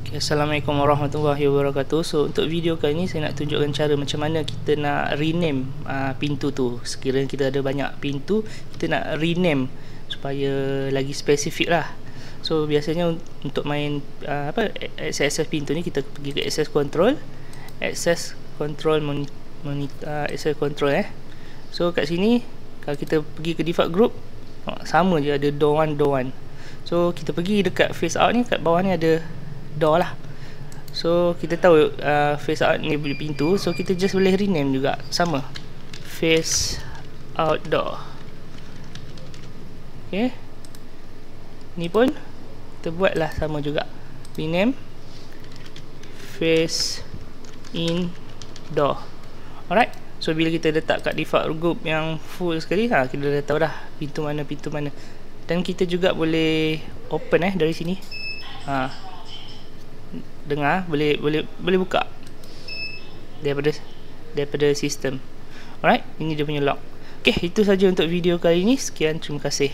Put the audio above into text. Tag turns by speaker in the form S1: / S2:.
S1: Assalamualaikum warahmatullahi wabarakatuh. So untuk video kali ni saya nak tunjukkan cara macam mana kita nak rename pintu tu. Sekiranya kita ada banyak pintu, kita nak rename supaya lagi spesifik lah. So biasanya untuk main access pintu ni, kita pergi ke access control access control. So kat sini kalau kita pergi ke default group, sama je, ada door 1 door 1. So kita pergi dekat face out ni, kat bawah ni ada door lah. So kita tahu face out ni boleh pintu, so kita just boleh rename juga, sama, face out door. Okay, ni pun kita buat lah sama juga, rename face in door. Alright, so bila kita letak kat default group yang full sekali, kita dah tahu dah pintu mana. Dan kita juga boleh open dari sini. Dengar, boleh buka daripada sistem. Alright, ini dia punya lock. Okay, itu saja untuk video kali ini. Sekian, terima kasih.